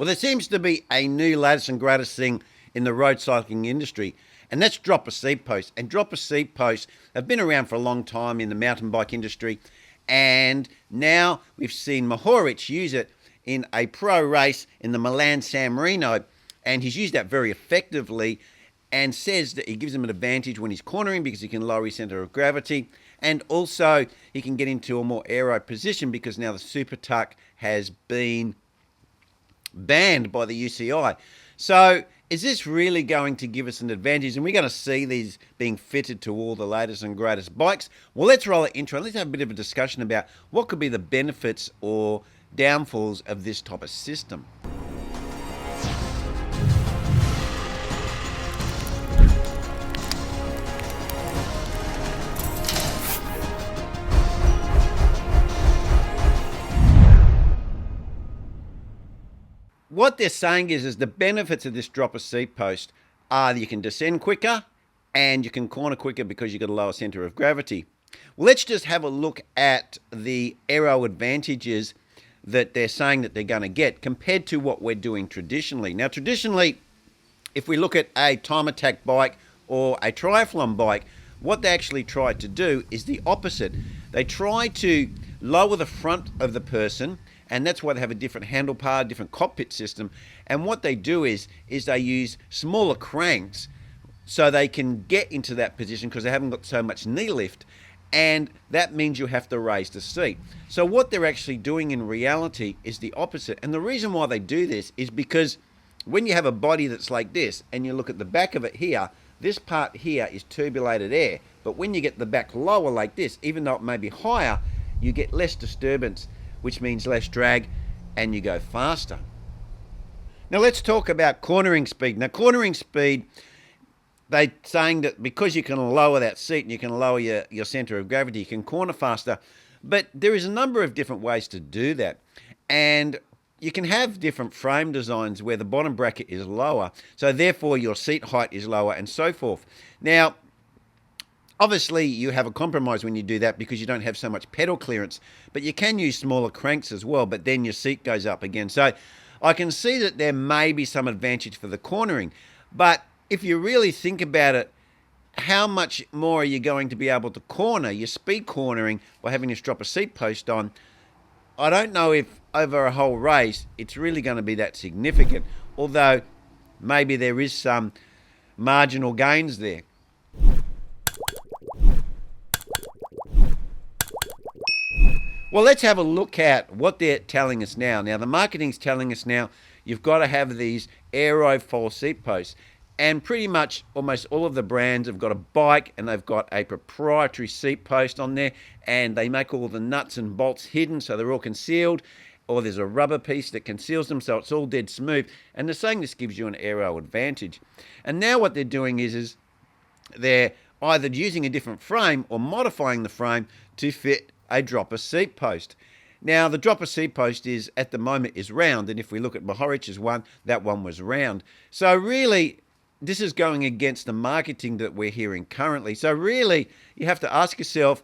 Well, there seems to be a new latest and greatest thing in the road cycling industry, and that's dropper seat posts. And dropper seat posts have been around for a long time in the mountain bike industry, and now we've seen Mohoric use it in a pro race in the Milan San Marino, and he's used that very effectively and says that it gives him an advantage when he's cornering because he can lower his center of gravity, and also he can get into a more aero position because now the Super Tuck has been banned by the UCI. So is this really going to give us an advantage? And we're going to see these being fitted to all the latest and greatest bikes. Well, let's roll it intro. Let's have a bit of a discussion about what could be the benefits or downfalls of this type of system. What they're saying is the benefits of this dropper seat post are that you can descend quicker and you can corner quicker because you've got a lower center of gravity. Well, let's just have a look at the Aero Advantages that they're saying that they're going to get compared to what we're doing traditionally. Now, traditionally, if we look at a time attack bike or a triathlon bike, what they actually try to do is the opposite. They try to lower the front of the person, and that's why they have a different handlebar, different cockpit system. And what they do is they use smaller cranks so they can get into that position because they haven't got so much knee lift. And that means you have to raise the seat. So what they're actually doing in reality is the opposite. And the reason why they do this is because when you have a body that's like this and you look at the back of it here, this part here is turbulated air. But when you get the back lower like this, even though it may be higher, you get less disturbance, which means less drag, and you go faster. Now let's talk about cornering speed. Now cornering speed, they're saying that because you can lower that seat and you can lower your center of gravity, you can corner faster. But there is a number of different ways to do that. And you can have different frame designs where the bottom bracket is lower, so therefore your seat height is lower and so forth. Now, obviously, you have a compromise when you do that because you don't have so much pedal clearance, but you can use smaller cranks as well, but then your seat goes up again. So I can see that there may be some advantage for the cornering, but if you really think about it, how much more are you going to be able to corner your speed cornering by having this dropper seat post on? I don't know if over a whole race it's really going to be that significant, although maybe there is some marginal gains there. Well, let's have a look at what they're telling us now. Now, the marketing's telling us now you've got to have these Aero foil seat posts. And pretty much almost all of the brands have got a bike and they've got a proprietary seat post on there, and they make all the nuts and bolts hidden so they're all concealed, or there's a rubber piece that conceals them so it's all dead smooth. And they're saying this gives you an Aero advantage. And now what they're doing is they're either using a different frame or modifying the frame to fit a dropper seat post. Now, the dropper seat post is, at the moment, is round, and if we look at Mohoric's one, that one was round. So really, this is going against the marketing that we're hearing currently. So really, you have to ask yourself,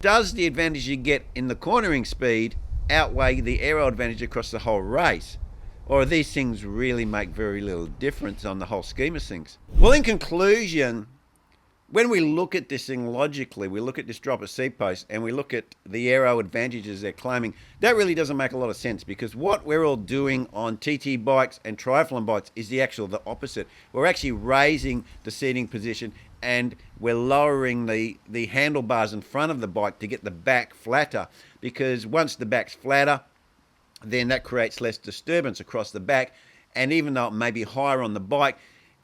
does the advantage you get in the cornering speed outweigh the aero advantage across the whole race? Or these things really make very little difference on the whole scheme of things? Well, in conclusion, when we look at this thing logically, we look at this dropper seat post and we look at the aero advantages they're claiming, that really doesn't make a lot of sense, because what we're all doing on TT bikes and triathlon bikes is the opposite. We're actually raising the seating position and we're lowering the handlebars in front of the bike to get the back flatter, because once the back's flatter, then that creates less disturbance across the back, and even though it may be higher on the bike,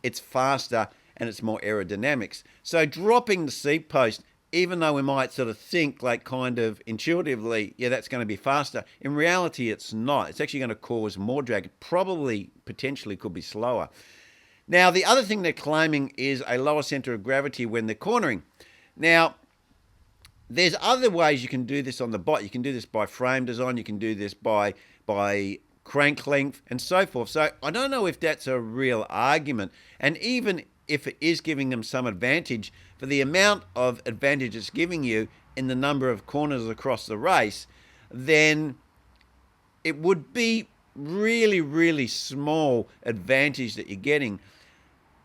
it's faster and it's more aerodynamics. So dropping the seat post, even though we might sort of think like kind of intuitively, yeah, that's going to be faster, in reality it's not. It's actually going to cause more drag. It probably potentially could be slower. Now, the other thing they're claiming is a lower center of gravity when they're cornering. Now, there's other ways you can do this on the bike. You can do this by frame design. You can do this by crank length and so forth. So I don't know if that's a real argument. And even if it is giving them some advantage, for the amount of advantage it's giving you in the number of corners across the race, then it would be really, really small advantage that you're getting.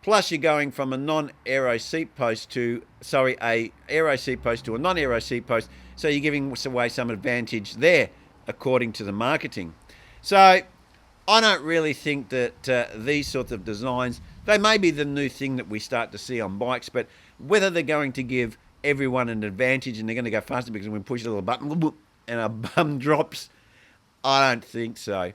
Plus, you're going from a non-aero seat post to, a aero seat post to a non-aero seat post. So you're giving away some advantage there, according to the marketing. So I don't really think that these sorts of designs, they may be the new thing that we start to see on bikes, but whether they're going to give everyone an advantage and they're going to go faster because we push a little button and our bum drops, I don't think so.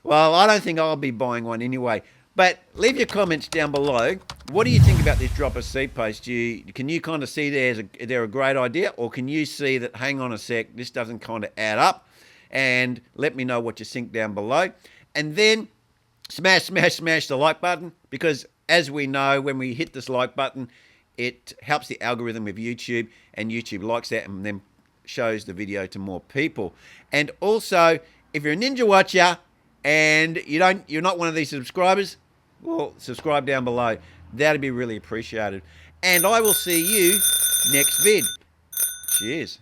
Well, I don't think I'll be buying one anyway. But leave your comments down below. What do you think about this drop of seat post? Can you kind of see they're a great idea? Or can you see that, hang on a sec, this doesn't kind of add up? And let me know what you think down below. And then smash the like button, because as we know, when we hit this like button, it helps the algorithm of YouTube, and YouTube likes that and then shows the video to more people. And also, if you're a Ninja Watcher and you're not one of these subscribers, well, subscribe down below. That'd be really appreciated. And I will see you next vid. Cheers.